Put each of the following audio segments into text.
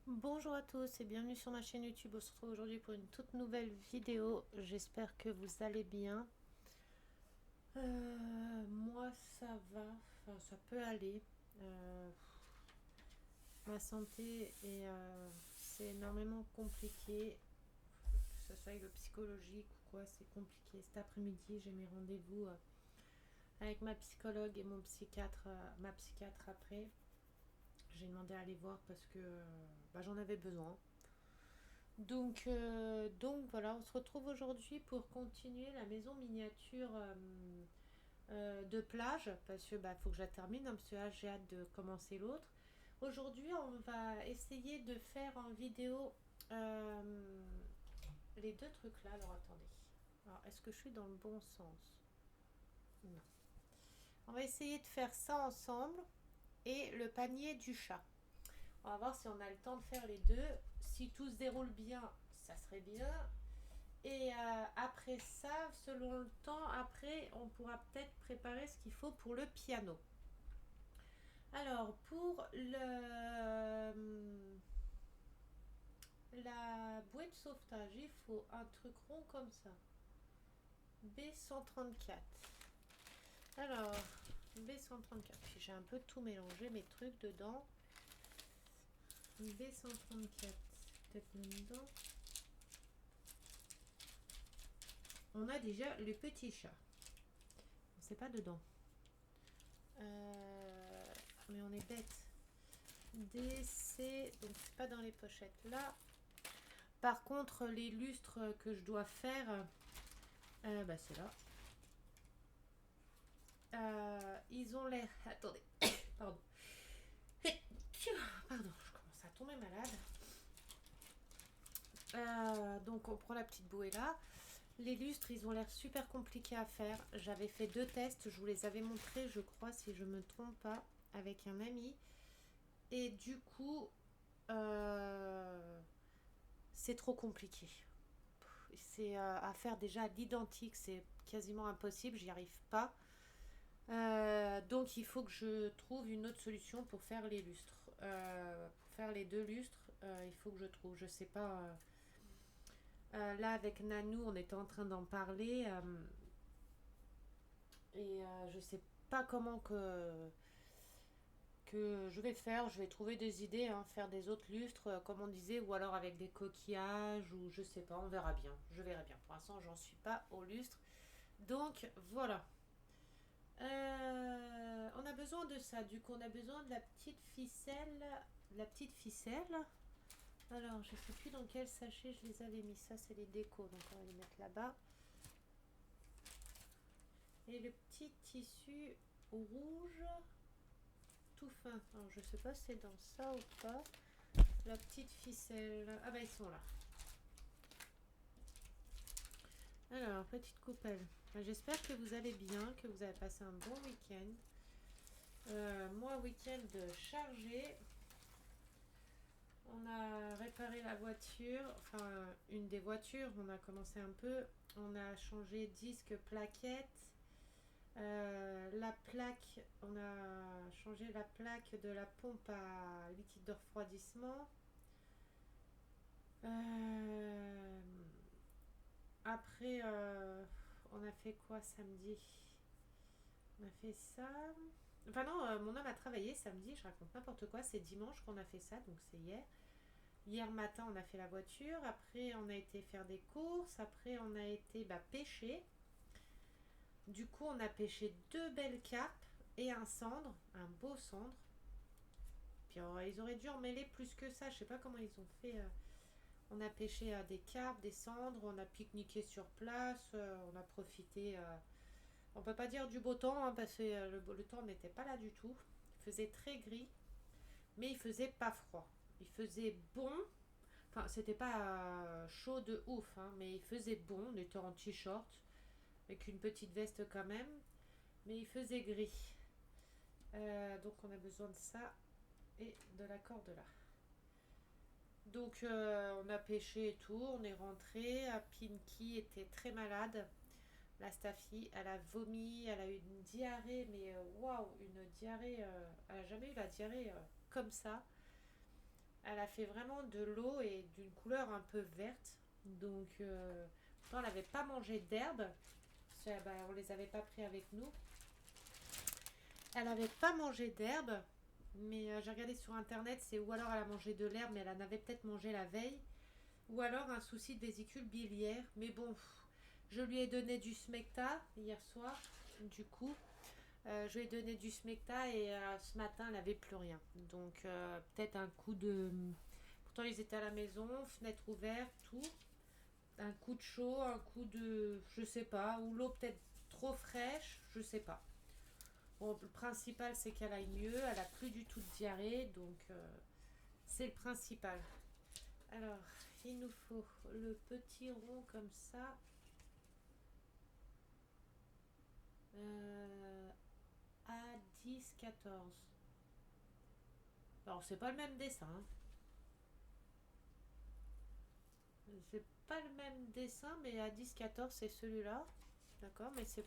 Bonjour à tous et bienvenue sur ma chaîne YouTube. On se retrouve aujourd'hui pour une toute nouvelle vidéo. J'espère que vous allez bien. Moi ça va, enfin ça peut aller. Euh, Ma santé c'est énormément compliqué, que ce soit avec le psychologique ou quoi, c'est compliqué. Cet après-midi j'ai mes rendez-vous avec ma psychologue et mon psychiatre, ma psychiatre après. J'ai demandé à aller voir parce que j'en avais besoin. Donc voilà, on se retrouve aujourd'hui pour continuer la maison miniature de plage parce que faut que je la termine, hein, parce que là j'ai hâte de commencer l'autre. Aujourd'hui, on va essayer de faire en vidéo euh, les deux trucs là. Alors attendez. Alors, est-ce que je suis dans le bon sens? Non. On va essayer de faire ça ensemble et le panier du chat. On va voir si on a le temps de faire les deux. Si tout se déroule bien, ça serait bien. Et après ça, selon le temps, après, on pourra peut-être préparer ce qu'il faut pour le piano. Alors, pour la bouée de sauvetage, il faut un truc rond comme ça. B134. Alors, B134. Puis j'ai un peu tout mélangé, mes trucs dedans. B134. Peut-être même dedans. On a déjà le petit chat. C'est pas dedans. Mais on est bête. DC, donc c'est pas dans les pochettes là. Par contre, les lustres que je dois faire, c'est là. Ils ont l'air. Attendez, pardon. Pardon, je commence à tomber malade. Donc on prend la petite bouée là. Les lustres, ils ont l'air super compliqués à faire. J'avais fait 2 tests, je vous les avais montrés, je crois, si je me trompe pas, avec un ami. Et du coup, c'est trop compliqué. C'est à faire déjà à l'identique, c'est quasiment impossible, j'y arrive pas. Donc il faut que je trouve une autre solution pour faire les lustres. Pour faire les deux lustres, il faut que je trouve, je sais pas. Là avec Nanou, on était en train d'en parler et je sais pas comment que je vais faire. Je vais trouver des idées, hein, faire des autres lustres, comme on disait, ou alors avec des coquillages, ou je sais pas, on verra bien. Je verrai bien. Pour l'instant, j'en suis pas au lustre. Donc voilà. On a besoin de ça. Du coup, on a besoin de la petite ficelle. La petite ficelle. Alors, je sais plus dans quel sachet je les avais mis. Ça, c'est les décos. Donc, on va les mettre là-bas. Et le petit tissu rouge tout fin. Alors, je sais pas si c'est dans ça ou pas. La petite ficelle. Ah, bah, ils sont là. Alors, petite coupelle. J'espère que vous allez bien, que vous avez passé un bon week-end. Moi, week-end chargé. On a réparé la voiture, enfin une des voitures, on a commencé un peu. On a changé disque, plaquette. La plaque, on a changé la plaque de la pompe à liquide de refroidissement. Euh, Après, on a fait quoi samedi? On a fait ça. Enfin non, mon homme a travaillé samedi, je raconte n'importe quoi. C'est dimanche qu'on a fait ça, donc c'est hier. Hier matin, on a fait la voiture. Après, on a été faire des courses. Après, on a été pêcher. Du coup, on a pêché 2 belles carpes et un cendre, un beau cendre. Puis ils auraient dû en mêler plus que ça. Je sais pas comment ils ont fait. On a pêché des carpes, des cendres. On a pique-niqué sur place. On a profité. On peut pas dire du beau temps, hein, parce que le temps n'était pas là du tout. Il faisait très gris, mais il faisait pas froid. Il faisait bon. Enfin, c'était pas chaud de ouf, hein, mais il faisait bon. On était en t-shirt, avec une petite veste quand même, mais il faisait gris. Donc on a besoin de ça et de la corde là. Donc on a pêché et tout, on est rentré. Pinky était très malade. La Staffy, elle a vomi, elle a eu une diarrhée, mais waouh, une diarrhée. Elle a jamais eu la diarrhée comme ça. Elle Elle a fait vraiment de l'eau et d'une couleur un peu verte. Donc, pourtant, elle n'avait pas mangé d'herbe. Bah, on les avait pas pris avec nous. Elle n'avait pas mangé d'herbe. Mais j'ai regardé sur internet, c'est ou alors elle a mangé de l'herbe, mais elle en avait peut-être mangé la veille. Ou alors un souci de vésicule biliaire. Mais bon, je lui ai donné du smecta hier soir. Du coup, je lui ai donné du smecta et ce matin, elle n'avait plus rien. Donc, peut-être un coup de... Pourtant, ils étaient à la maison, fenêtre ouverte, tout. Un coup de chaud, un coup de... Je sais pas. Ou l'eau peut-être trop fraîche, je sais pas. Bon, le principal, c'est qu'elle aille mieux. Elle a plus du tout de diarrhée. Donc, c'est le principal. Alors, il nous faut le petit rond comme ça. A10-14. Alors, c'est pas le même dessin. Hein. C'est pas le même dessin, mais A10-14, c'est celui-là. D'accord, mais c'est...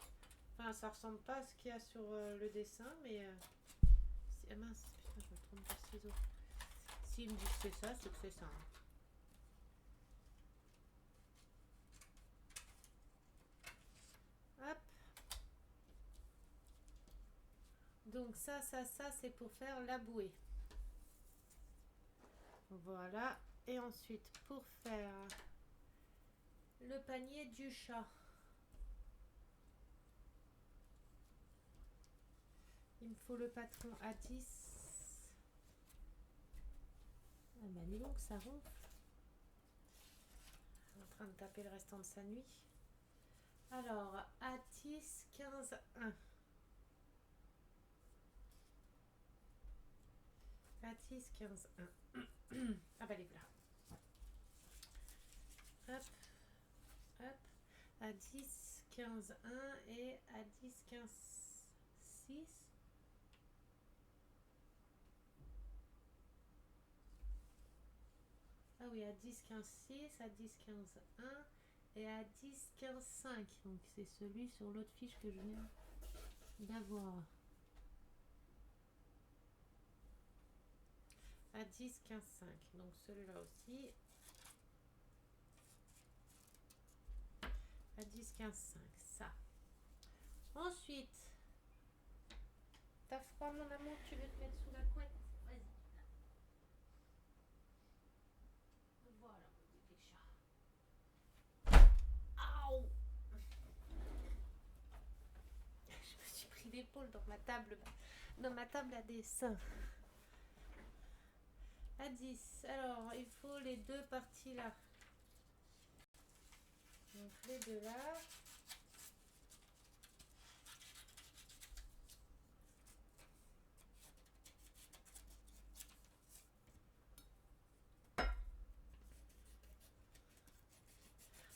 Enfin, ça ressemble pas à ce qu'il y a sur le dessin, mais... Ah mince, putain, je me trompe de ciseaux. S'il me dit que c'est ça, c'est que c'est ça. Hein. Hop. Donc ça, c'est pour faire la bouée. Voilà. Et ensuite, pour faire le panier du chat. Il me faut le patron A10. Ah bah dis donc, ça ronfle. En train de taper le restant de sa nuit. Alors, A10, 15, 1. A10, 15, 1. Ah bah les voilà. Hop, hop. A10, 15, 1 et A10, 15, 6. Ah oui, A10, 15, 6, A10, 15, 1 et A10, 15, 5. Donc c'est celui sur l'autre fiche que je viens d'avoir. A10, 15, 5. Donc celui-là aussi. A10, 15, 5. Ça. Ensuite, t'as froid mon amour, tu veux te mettre sous la couette? Vas-y. Voilà mon bébé chat. Aouh! Je me suis pris l'épaule dans ma table à dessin. A10. Alors, il faut les deux parties là. Donc les deux là.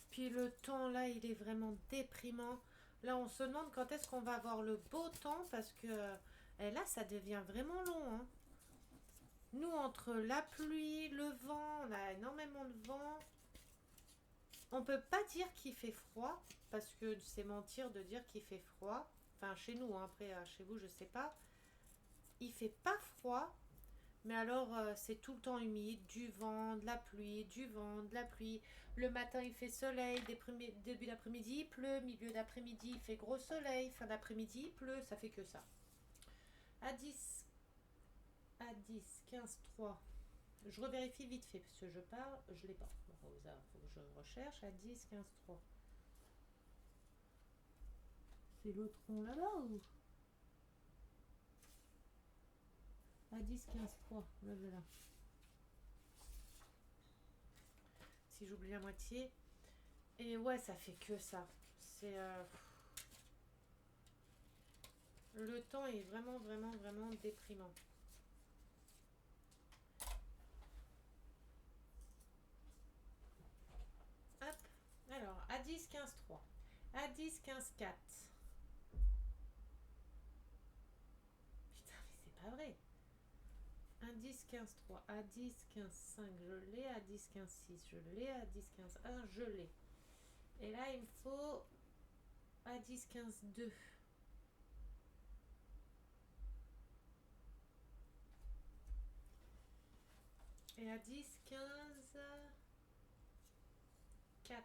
Puis le temps là, il est vraiment déprimant. Là, on se demande quand est-ce qu'on va avoir le beau temps parce que là, ça devient vraiment long. Hein. Nous, entre la pluie, le vent, on a énormément de vent. On peut pas dire qu'il fait froid parce que c'est mentir de dire qu'il fait froid. Enfin, chez nous, hein. Après, chez vous, je sais pas. Il fait pas froid, mais alors c'est tout le temps humide, du vent, de la pluie, du vent, de la pluie. Le matin il fait soleil, début d'après-midi il pleut, milieu d'après-midi il fait gros soleil, fin d'après-midi il pleut, ça fait que ça. A10, A10, 15, 3. Je revérifie vite fait parce que je parle, je l'ai pas. Bon, faut que je recherche. A10, 15, 3. C'est l'autre rond là-bas ou A10, 15, 3. Là, voilà. Si j'oublie la moitié. Et ouais, ça fait que ça. C'est... Le temps est vraiment, vraiment, vraiment déprimant. Hop. Alors, A10, 15, 3. A10, 15, 4. Putain, mais c'est pas vrai. A10, 15, 3. A10, 15, 5. Je l'ai. A10, 15, 6. Je l'ai. A10, 15, 1. Je l'ai. Et là, il me faut A10, 15, 2. Et à 10, 15, 4.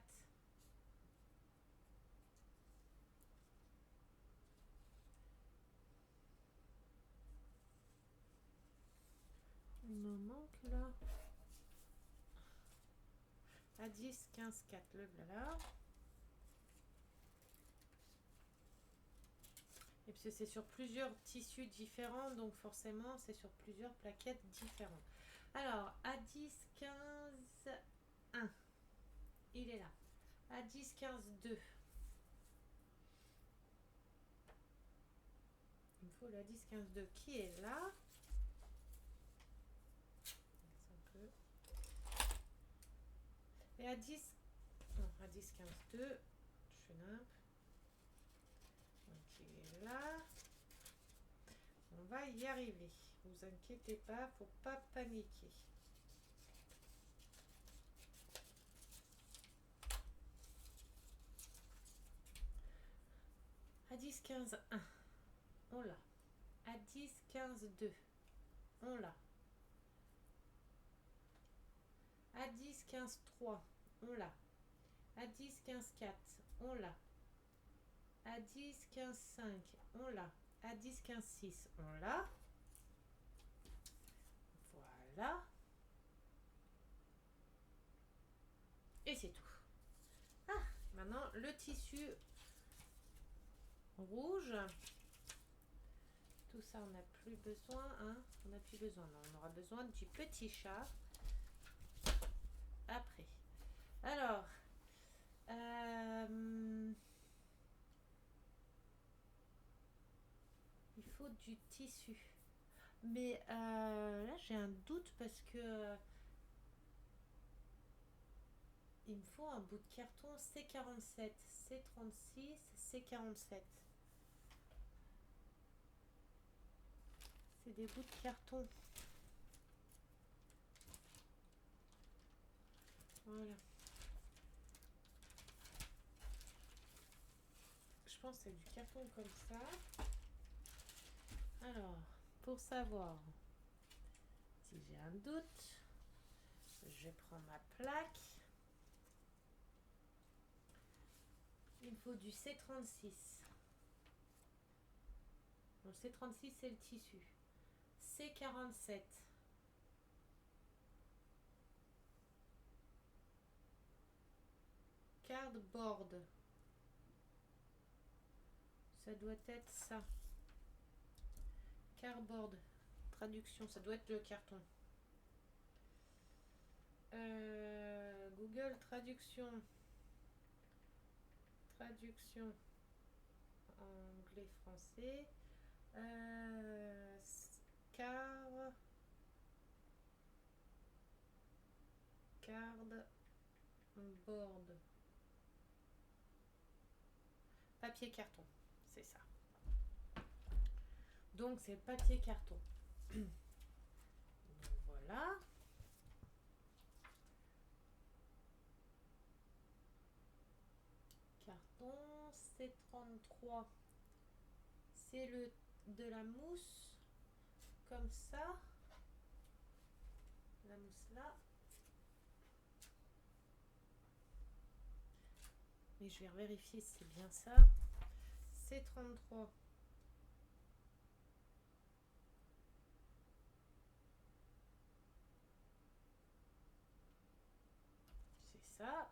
Il me manque là. À 10, 15, 4. Le voilà. Et puis c'est sur plusieurs tissus différents, donc forcément c'est sur plusieurs plaquettes différentes. Alors, à 10, 15, 1. Il est là. À 10, 15, 2. Il me faut la 10, 15, 2 qui est là. Et à 10, non, à 10, 15, 2, je nimp. Donc il est là. On va y arriver. Vous inquiétez pas, faut pas paniquer. À 10, 15, 1. On l'a. À 10, 15, 2. On l'a. À 10, 15, 3. On l'a. À 10, 15, 4. On l'a. À 10, 15, 5. On l'a. À 10, 15, 6. On l'a. Voilà. Et c'est tout. Ah, maintenant le tissu rouge. Tout ça, on n'a plus besoin. Hein, on n'a plus besoin. Non, on aura besoin du petit chat après. Alors, il faut du tissu. Mais là, j'ai un doute parce que il me faut un bout de carton C47, C36, C47. C'est des bouts de carton. Voilà. Je pense que c'est du carton comme ça. Alors, pour savoir si j'ai un doute, je prends ma plaque. Il faut du C36. Donc C36 c'est le tissu. C47. Cardboard. Ça doit être ça. Cardboard. Traduction, ça doit être le carton. Google traduction. Traduction anglais-français. Cardboard. Papier carton, c'est ça. Donc c'est papier carton. Donc, voilà. Carton C33. C'est le de la mousse comme ça. La mousse là. Mais je vais vérifier si c'est bien ça. C33. C'est ça.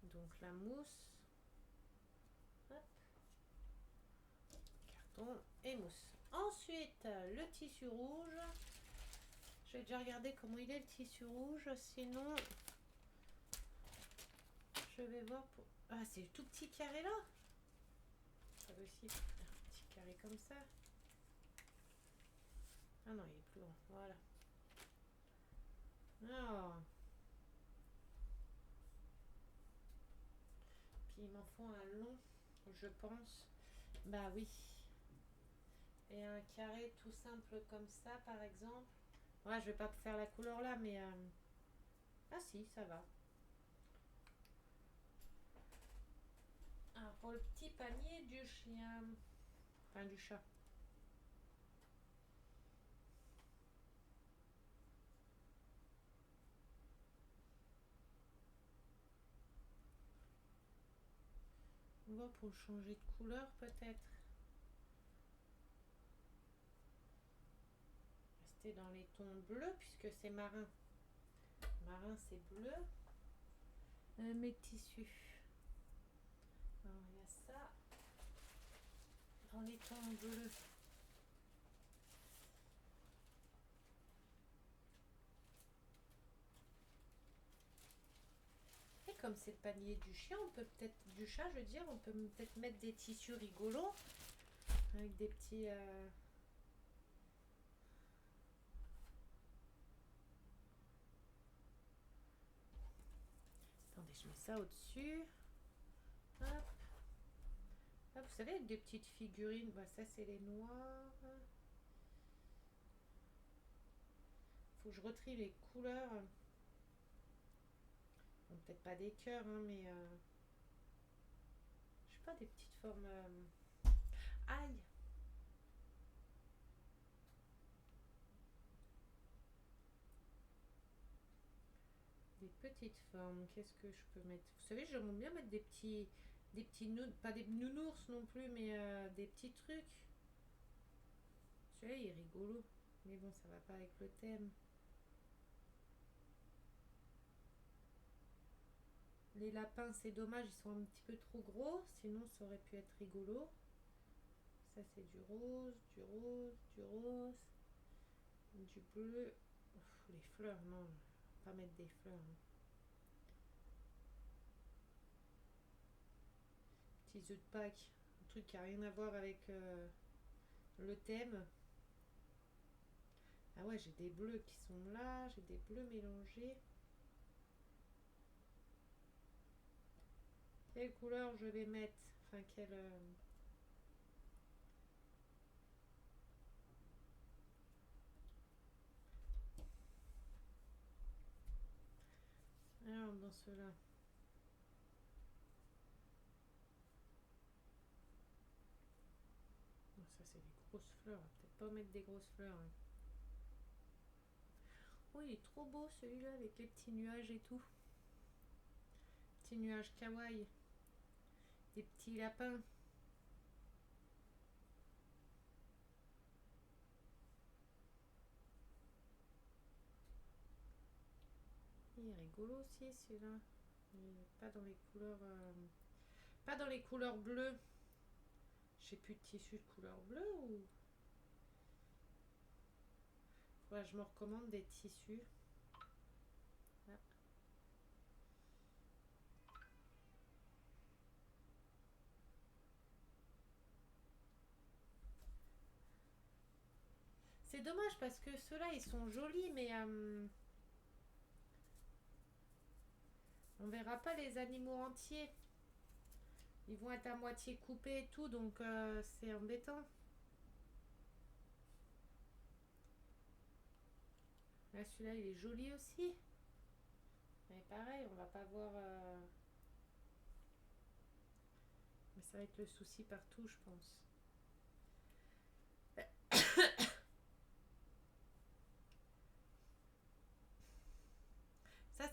Donc la mousse. Hop. Carton et mousse. Ensuite, le tissu rouge. Je vais déjà regarder comment il est le tissu rouge. Sinon, je vais voir pour... Ah, c'est le tout petit carré là. Pas possible. Un petit carré comme ça. Ah non, il est plus grand. Voilà. Alors. Puis il m'en faut un long, je pense. Bah oui. Et un carré tout simple comme ça, par exemple. Ouais, je vais pas faire la couleur là, mais... Ah si, ça va. Alors, pour le petit panier du chien. Enfin, du chat. On va pour changer de couleur peut-être. Rester dans les tons bleus puisque c'est marin. Marin c'est bleu. Mes tissus. Alors il y a ça. Dans les tons bleus. Et comme c'est le panier du chien, on peut peut-être, du chat je veux dire, on peut peut-être mettre des tissus rigolos. Avec des petits... Attendez, je mets ça au-dessus. Hop. Ah, vous savez, avec des petites figurines. Bah, ça, c'est les noirs. Faut que je retrie les couleurs. Bon, peut-être pas des cœurs, hein, mais... je sais pas, des petites formes... Aïe! Des petites formes. Qu'est-ce que je peux mettre? Vous savez, j'aime bien mettre des petits... pas des nounours non plus, mais des petits trucs. Celui-là, il est rigolo. Mais bon, ça va pas avec le thème. Les lapins, c'est dommage, ils sont un petit peu trop gros. Sinon, ça aurait pu être rigolo. Ça, c'est du rose, du rose, du rose. Du bleu. Ouf, les fleurs, non. Pas mettre des fleurs. Hein. Petits œufs de Pâques. Un truc qui a rien à voir avec le thème. Ah ouais, j'ai des bleus qui sont là. J'ai des bleus mélangés. Quelle couleur je vais mettre? Enfin, quelle... Alors, dans ceux-là. Oh, ça, c'est des grosses fleurs. Peut-être pas mettre des grosses fleurs. Hein. Oh, il est trop beau celui-là avec les petits nuages et tout. Petits nuages kawaii. Des petits lapins. Il est rigolo aussi celui-là. Pas dans les couleurs... Pas dans les couleurs bleues. J'ai plus de tissu de couleur bleue ou... Faudrait que je me recommande des tissus. Ah. C'est dommage parce que ceux-là, ils sont jolis, mais... on verra pas les animaux entiers. Ils vont être à moitié coupés et tout, donc c'est embêtant. Là, celui-là, il est joli aussi. Mais pareil, on va pas voir... Mais ça va être le souci partout, je pense.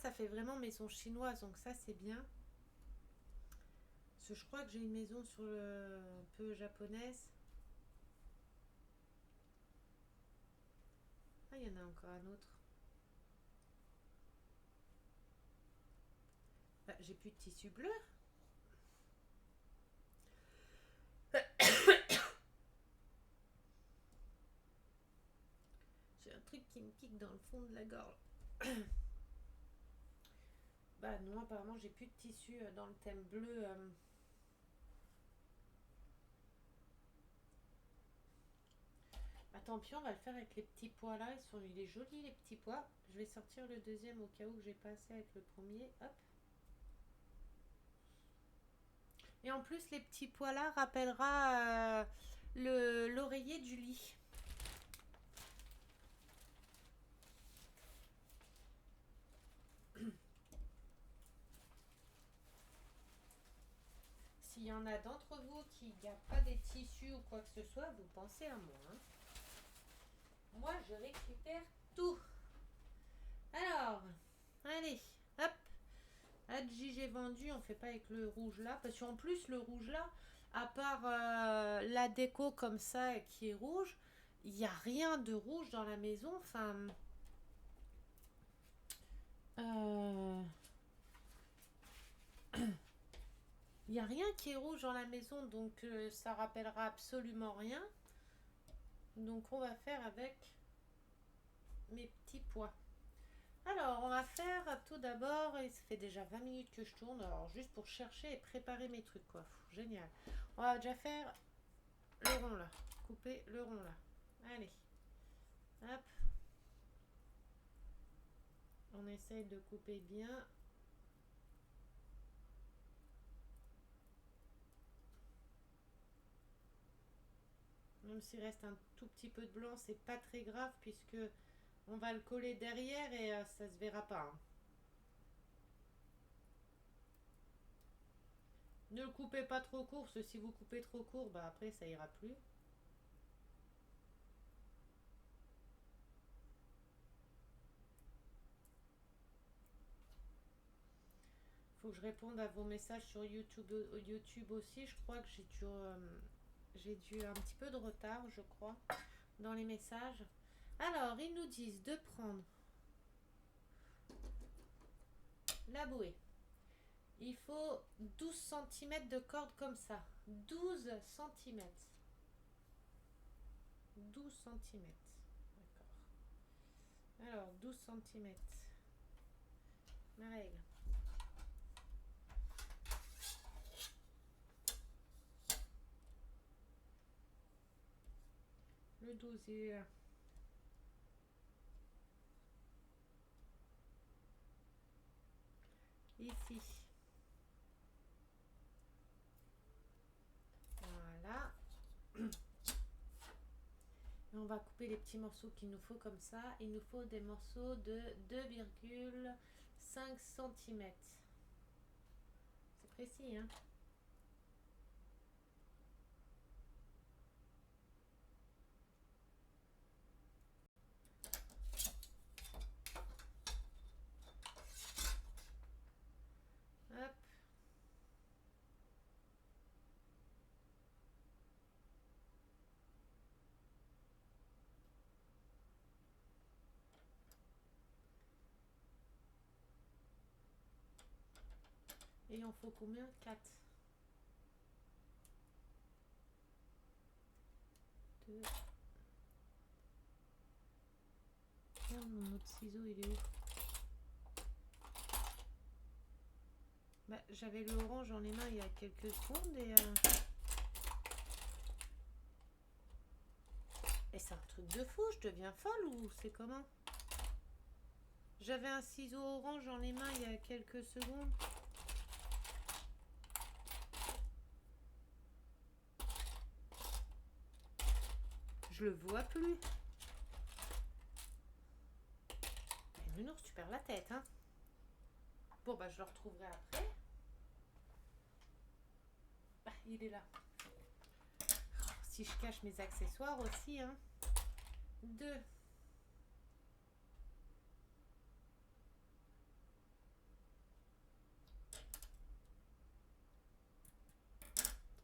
Ça fait vraiment maison chinoise, donc ça, c'est bien. Parce que je crois que j'ai une maison sur le... un peu japonaise. Ah, il y en a encore un autre. Bah, j'ai plus de tissu bleu. J'ai un truc qui me pique dans le fond de la gorge. Bah non, apparemment j'ai plus de tissu dans le thème bleu. Bah tant pis, on va le faire avec les petits pois là. Il est joli les petits pois. Je vais sortir le deuxième au cas où j'ai pas assez avec le premier. Hop. Et en plus les petits pois là rappellera l'oreiller du lit. S'il y en a d'entre vous qui gardent pas des tissus ou quoi que ce soit, vous pensez à moi. Hein. Moi, je récupère tout. Alors, allez, hop. Pas de JG vendu, on fait pas avec le rouge là. Parce qu'en plus, le rouge là, à part la déco comme ça qui est rouge, il n'y a rien de rouge dans la maison. Enfin. Il n'y a rien qui est rouge dans la maison, donc ça rappellera absolument rien. Donc on va faire avec mes petits pois. Alors on va faire tout d'abord, et ça fait déjà 20 minutes que je tourne, alors juste pour chercher et préparer mes trucs quoi. Génial. On va déjà faire le rond là, couper le rond là. Allez, hop. On essaye de couper bien. Même s'il reste un tout petit peu de blanc, c'est pas très grave puisque on va le coller derrière et ça se verra pas. Hein. Ne le coupez pas trop court, parce que si vous coupez trop court, bah après ça ira plus. Faut que je réponde à vos messages sur YouTube aussi. Je crois que j'ai dû un petit peu de retard, je crois, dans les messages. Alors, ils nous disent de prendre la bouée. Il faut 12 cm de corde comme ça. 12 cm. 12 cm. D'accord. Alors, 12 cm. Ma règle. Le 12 il est là. Ici. Voilà. Et on va couper les petits morceaux qu'il nous faut comme ça. Il nous faut des morceaux de 2,5 cm. C'est précis, hein? Hop. Et il en faut combien? 4. 2. Merde, mon autre ciseau, il est où? Bah, j'avais le orange dans les mains il y a quelques secondes et c'est un truc de fou, je deviens folle ou c'est comment? J'avais un ciseau orange dans les mains il y a quelques secondes. Je le vois plus. Et Nounours, tu perds la tête, hein? Bon, bah, je le retrouverai après. Ah, il est là. Oh, si je cache mes accessoires aussi, hein. 2.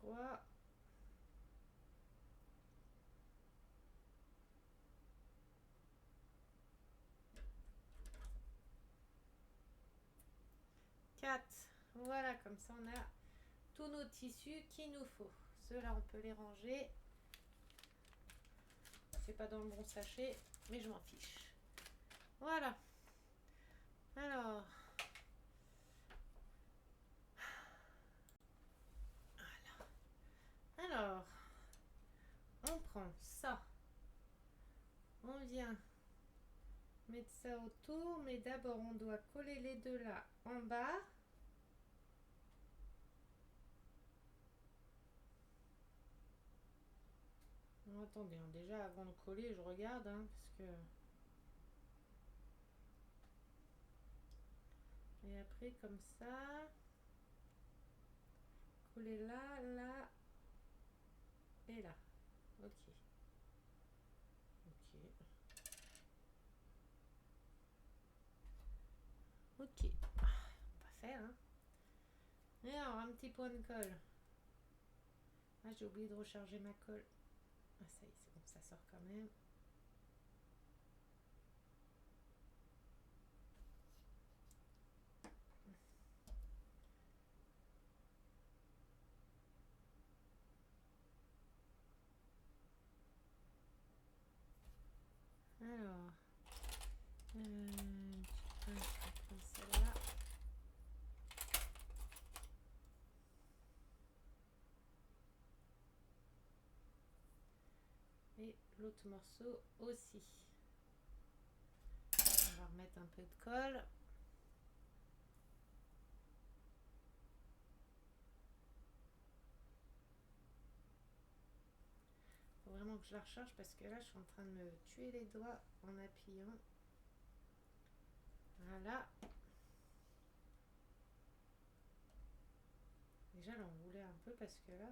3. 4. Voilà, comme ça on a tous nos tissus qu'il nous faut. Ceux-là, on peut les ranger. C'est pas dans le bon sachet, mais je m'en fiche. Voilà. Alors. Voilà. Alors. On prend ça. On vient mettre ça autour, mais d'abord on doit coller les deux là en bas. Non, attendez, hein, déjà avant de coller, je regarde, hein, parce que... Et après, comme ça, coller là, là et là. Ok. Ok. Ok. On va faire, hein. Et alors, un petit point de colle. Ah, j'ai oublié de recharger ma colle. Ah, ça y est, c'est bon, ça sort quand même. Alors, je vais prendre celle-là. Et l'autre morceau aussi. On va remettre un peu de colle. Faut vraiment que je la recharge parce que là, je suis en train de me tuer les doigts en appuyant. Voilà. Déjà, l'enrouler un peu parce que là...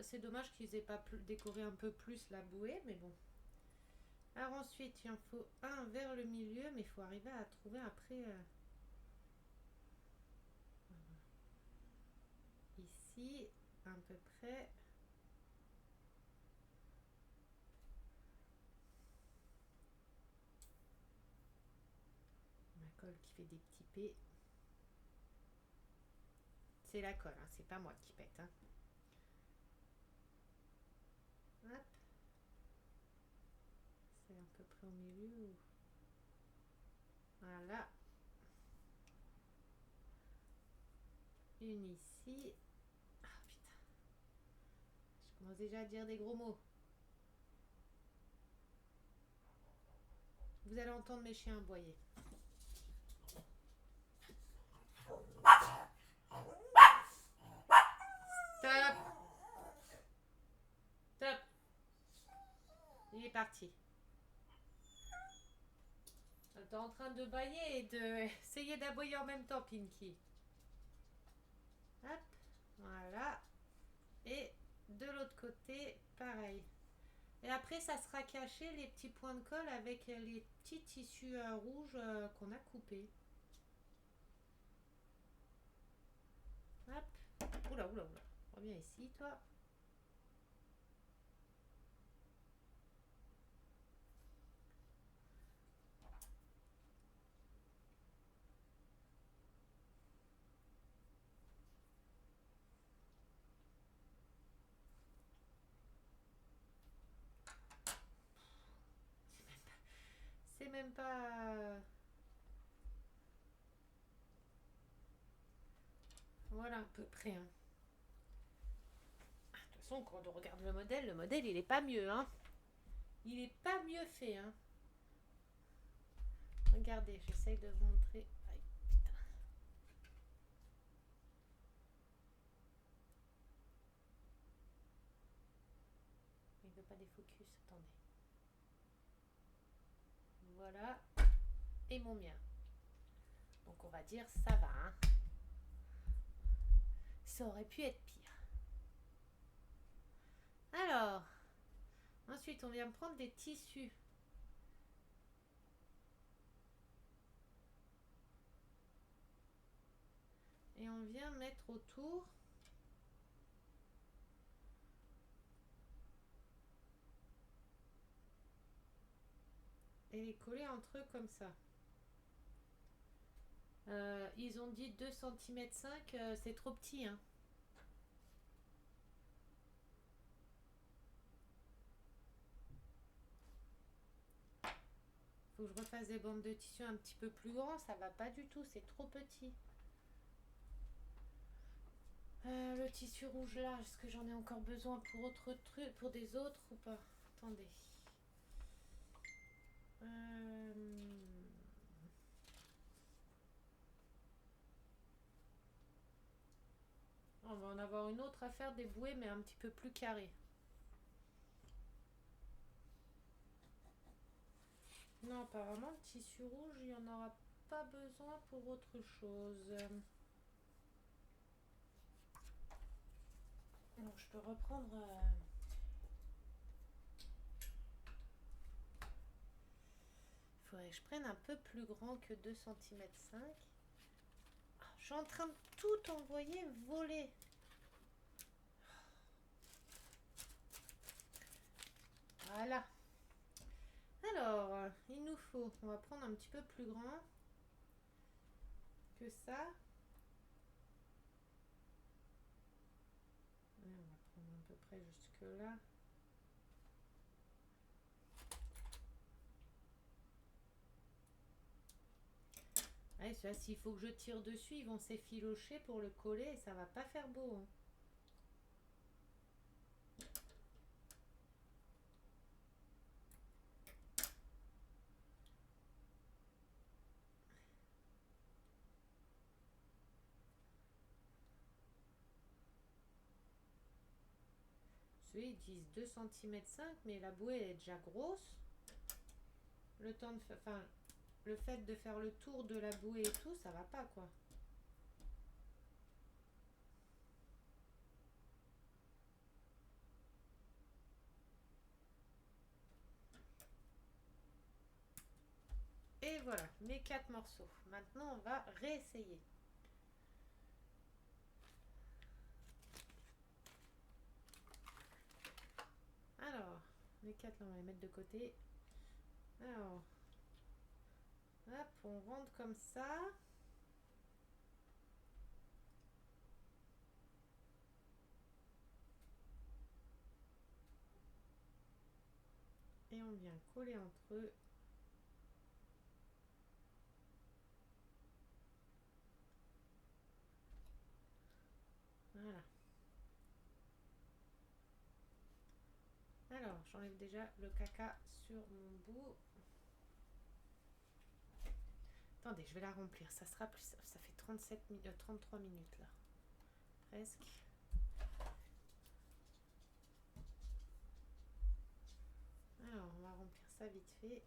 C'est dommage qu'ils aient pas décoré un peu plus la bouée, mais bon. Alors ensuite, il en faut un vers le milieu, mais il faut arriver à trouver après... ici, à peu près. Ma colle qui fait des petits P. C'est la colle, hein, c'est pas moi qui pète. Hein. Hop. C'est à peu près au milieu. Voilà. Une ici. Ah putain. Je commence déjà à dire des gros mots. Vous allez entendre mes chiens aboyer. Stop. Stop. Il est parti. T'es en train de bailler et d'essayer d'aboyer en même temps, Pinky. Hop. Voilà. Et de l'autre côté, pareil. Et après, ça sera caché les petits points de colle avec les petits tissus rouges qu'on a coupés. Hop. Oula, oula, oula. Reviens ici, toi. C'est même pas... Voilà, à peu près. Hein. De toute façon, quand on regarde le modèle, il est pas mieux. Hein. Il est pas mieux fait. Hein. Regardez, j'essaye de vous montrer. Aïe, putain. Il ne veut pas des focus, attendez. Voilà. Et mon mien. Donc on va dire ça va. Hein. Ça aurait pu être pire. Alors, ensuite on vient prendre des tissus. Et on vient mettre autour. Et les coller entre eux comme ça. Ils ont dit 2 cm 5, c'est trop petit. Hein. Faut que je refasse des bandes de tissu un petit peu plus grands, ça va pas du tout, c'est trop petit. Le tissu rouge là, est-ce que j'en ai encore besoin pour autre truc, pour des autres ou pas? Attendez. Euh, On va en avoir une autre à faire des bouées, mais un petit peu plus carrée. Non, apparemment, le tissu rouge, il n'y en aura pas besoin pour autre chose. Donc, je peux reprendre. Il faudrait que je prenne un peu plus grand que 2,5 cm. Je suis en train de tout envoyer voler. Voilà. Alors, il nous faut, on va prendre un petit peu plus grand que ça. Ouais, on va prendre à peu près jusque là. Ouais, celui-là, s'il faut que je tire dessus, ils vont s'effilocher pour le coller et ça va pas faire beau. Hein. Ceux ils disent 2,5 cm, mais la bouée elle est déjà grosse. Le temps de enfin, le fait de faire le tour de la bouée et tout, ça va pas quoi. Et voilà, mes 4 morceaux. Maintenant, on va réessayer. Alors, les 4 là, on va les mettre de côté. Alors, hop, on rentre comme ça. Et on vient coller entre eux. Voilà. Alors, j'enlève déjà le caca sur mon bout. Attendez, je vais la remplir. Ça sera plus. Ça fait 33 minutes là. Presque. Alors, on va remplir ça vite fait.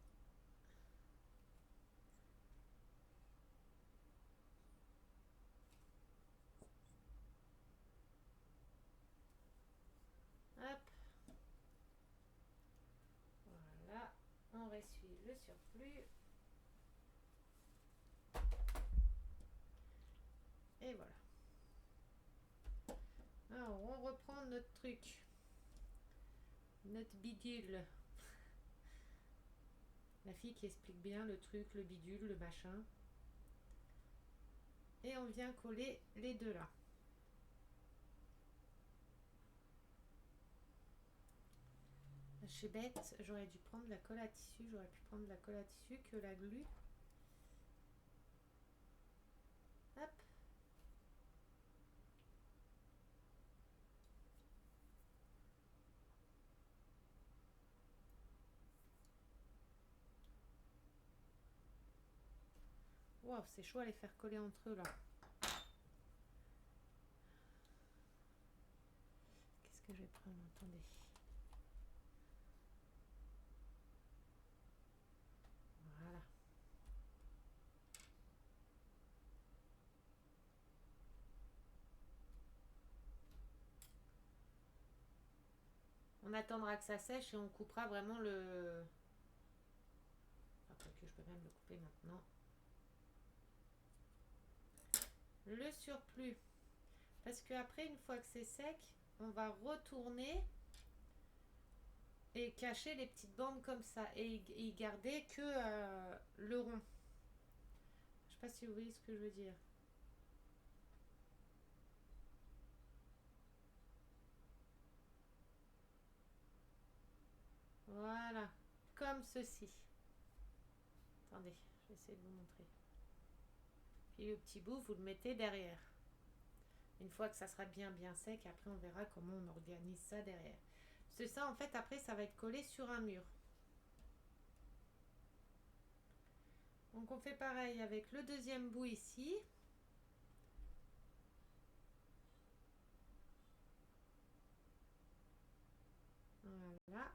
Hop. Voilà. On ressuie le surplus. Et voilà. Alors, on reprend notre truc. Notre bidule. La fille qui explique bien le truc, le bidule, le machin. Et on vient coller les deux là. Je suis bête, j'aurais dû prendre la colle à tissu. J'aurais pu prendre la colle à tissu que la glu. Hop. Wow, c'est chaud à les faire coller entre eux là. Qu'est-ce que je vais prendre? Attendez. Voilà. On attendra que ça sèche et on coupera vraiment le... Enfin, que je peux même le couper maintenant. Le surplus. Parce que après, une fois que c'est sec, on va retourner et cacher les petites bandes comme ça et y garder que le rond. Je sais pas si vous voyez ce que je veux dire. Voilà, comme ceci. Attendez, je vais essayer de vous montrer. Puis le petit bout, vous le mettez derrière. Une fois que ça sera bien sec, après on verra comment on organise ça derrière. Parce que ça, en fait, après, ça va être collé sur un mur. Donc on fait pareil avec le deuxième bout ici. Voilà.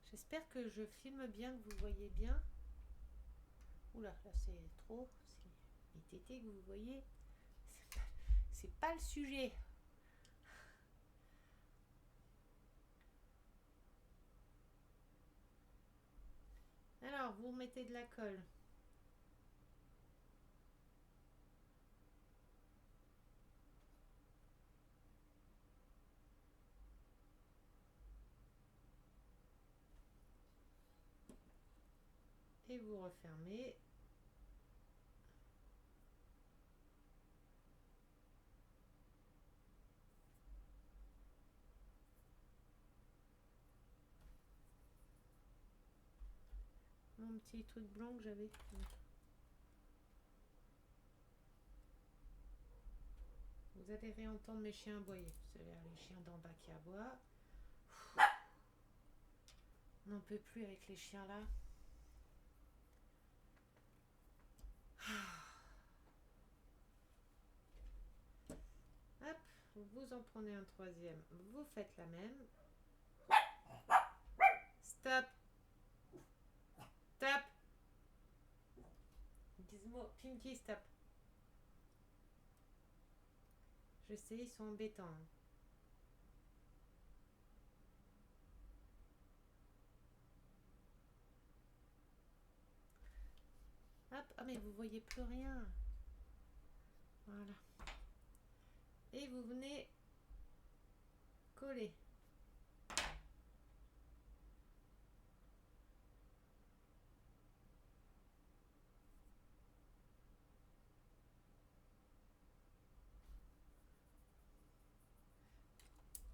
J'espère que je filme bien, que vous voyez bien. Oula, là c'est trop. C'est les tétés que vous voyez. C'est pas le sujet. Alors, vous mettez de la colle. Et vous refermez. Mon petit truc blanc que j'avais. Vous allez réentendre mes chiens aboyer. C'est les chiens d'en bas qui aboient. On n'en peut plus avec les chiens là. Hop, vous en prenez un troisième. Vous faites la même. Stop. Stop. Gizmo, Pinky, stop. Je sais, ils sont embêtants. Hop, ah mais vous voyez plus rien. Voilà. Et vous venez coller.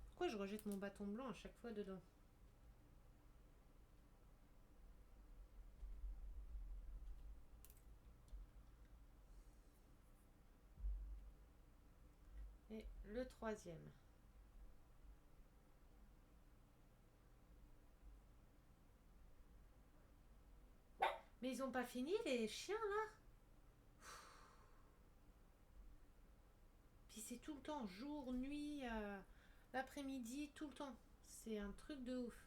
Pourquoi je rejette mon bâton blanc à chaque fois dedans? Et le troisième. Mais ils ont pas fini les chiens là? Puis c'est tout le temps, jour, nuit, l'après-midi, tout le temps. C'est un truc de ouf.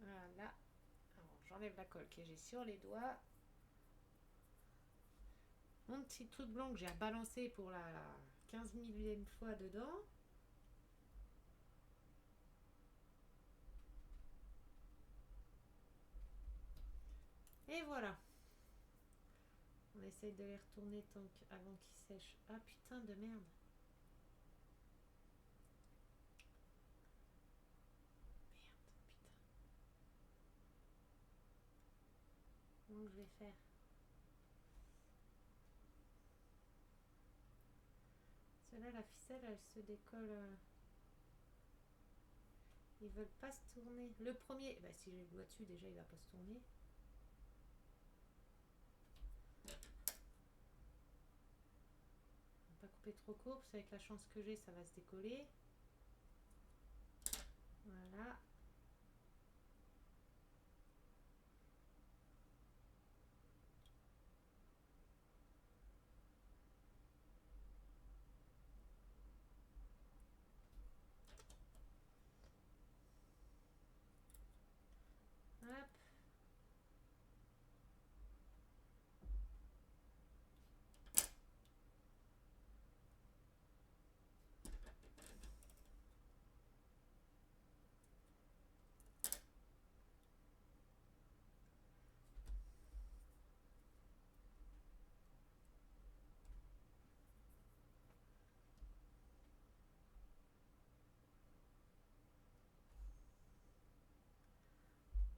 Voilà. Alors j'enlève la colle que j'ai sur les doigts. Mon petit truc blanc que j'ai balancé pour la 15 millième fois dedans. Et voilà. On essaye de les retourner avant qu'ils sèchent. Ah putain de merde. Comment je vais faire? Celle-là, la ficelle, elle se décolle. Ils veulent pas se tourner. Le premier, bah, si j'ai le doigt dessus, déjà, il va pas se tourner. On va pas couper trop court, parce qu'avec la chance que j'ai, ça va se décoller. Voilà. Hop.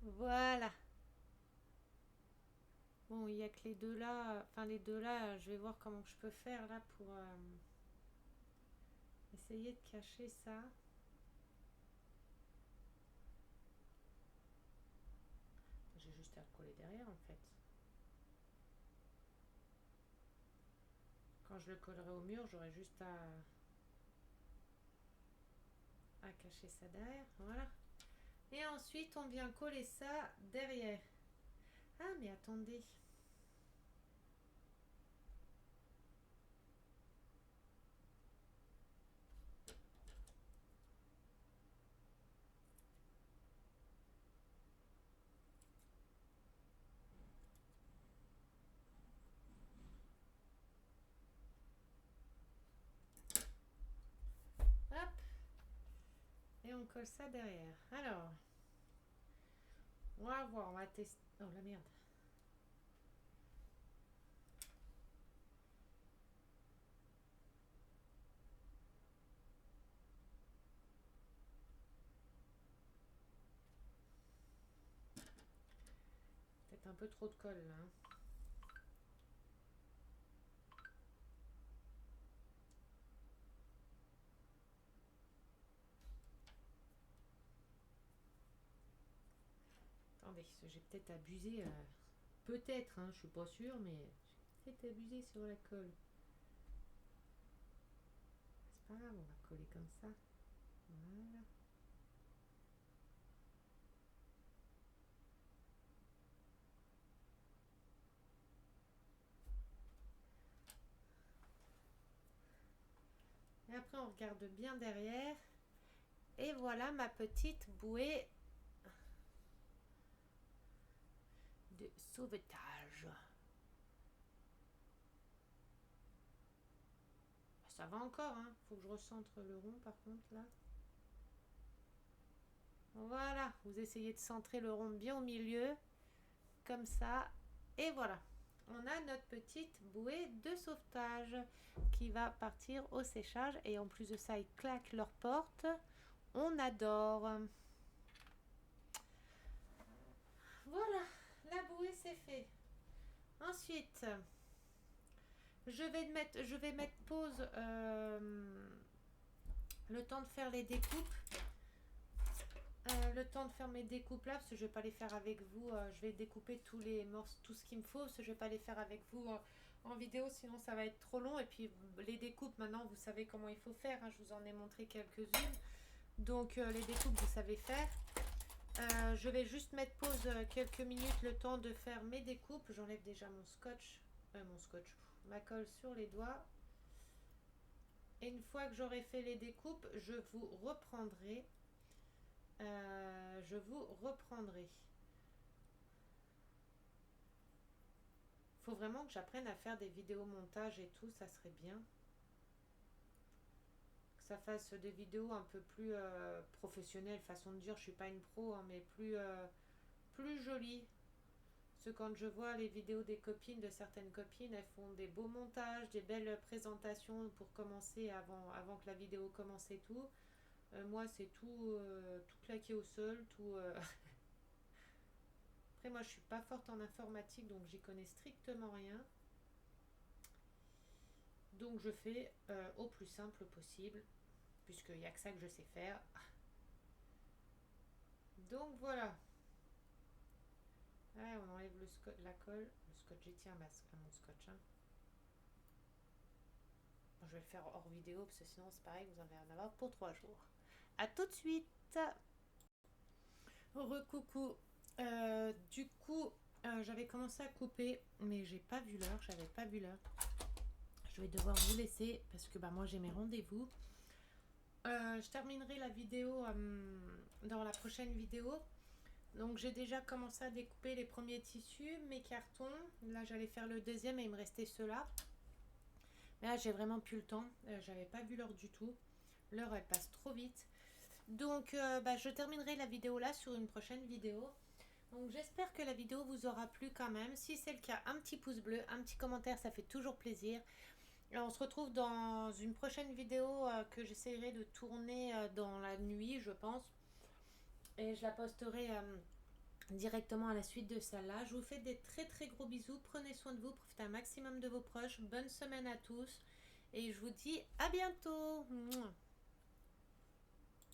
Voilà. Bon, il n'y a que les deux là. Enfin, les deux là, je vais voir comment je peux faire là pour essayer de cacher ça. J'ai juste à le coller coller derrière en fait. Quand je le collerai au mur, j'aurai juste à cacher ça derrière. Voilà. Et ensuite, on vient coller ça derrière. Ah, mais attendez. Hop. Et on colle ça derrière. Alors, on va voir, on va tester. Oh la merde. Peut-être un peu trop de colle là. Attendez, j'ai peut-être abusé. Peut-être, hein, je suis pas sûre, mais j'ai peut-être abusé sur la colle. C'est pas grave, on va coller comme ça. Voilà. Et après, on regarde bien derrière. Et voilà ma petite bouée de sauvetage. Ça va encore, hein. Faut que je recentre le rond par contre là. Voilà, vous essayez de centrer le rond bien au milieu, comme ça. Et voilà, on a notre petite bouée de sauvetage qui va partir au séchage. Et en plus de ça, ils claquent leurs portes. On adore. Voilà, la bouée c'est fait. Ensuite, je vais mettre pause le temps de faire les découpes. Le temps de faire mes découpes là, parce que je vais pas les faire avec vous. Je vais découper tous les morceaux, tout ce qu'il me faut, parce que je vais pas les faire avec vous en vidéo, sinon ça va être trop long. Et puis les découpes, maintenant vous savez comment il faut faire, hein, je vous en ai montré quelques-unes. Donc les découpes vous savez faire. Je vais juste mettre pause quelques minutes, le temps de faire mes découpes. J'enlève déjà ma colle sur les doigts. Et une fois que j'aurai fait les découpes, je vous reprendrai. Faut vraiment que j'apprenne à faire des vidéos montage et tout, ça serait bien. Que ça fasse des vidéos un peu plus professionnelles, façon de dire, je suis pas une pro, hein, mais plus jolies. Parce que quand je vois les vidéos des copines, de certaines copines, elles font des beaux montages, des belles présentations pour commencer avant que la vidéo commence et tout. Moi, c'est tout claqué au sol, tout. Après, moi, je suis pas forte en informatique, donc j'y connais strictement rien. Donc, je fais au plus simple possible, puisqu'il n'y a que ça que je sais faire. Donc, voilà. Ouais, on enlève la colle. Le scotch, j'y tiens à mon scotch. Hein. Bon, je vais le faire hors vidéo, parce que sinon, c'est pareil, vous en allez en avoir pour 3 jours. A tout de suite. Recoucou. Du coup, j'avais commencé à couper, mais j'avais pas vu l'heure. Je vais devoir vous laisser parce que moi j'ai mes rendez-vous. Je terminerai la vidéo dans la prochaine vidéo. Donc j'ai déjà commencé à découper les premiers tissus, mes cartons. Là j'allais faire le deuxième et il me restait ceux-là. Mais là j'ai vraiment plus le temps. J'avais pas vu l'heure du tout. L'heure elle passe trop vite. Donc je terminerai la vidéo là sur une prochaine vidéo. Donc j'espère que la vidéo vous aura plu quand même. Si c'est le cas, un petit pouce bleu, un petit commentaire, ça fait toujours plaisir. On se retrouve dans une prochaine vidéo que j'essaierai de tourner dans la nuit, je pense. Et je la posterai directement à la suite de celle-là. Je vous fais des très très gros bisous. Prenez soin de vous, profitez un maximum de vos proches. Bonne semaine à tous. Et je vous dis à bientôt. Mouah.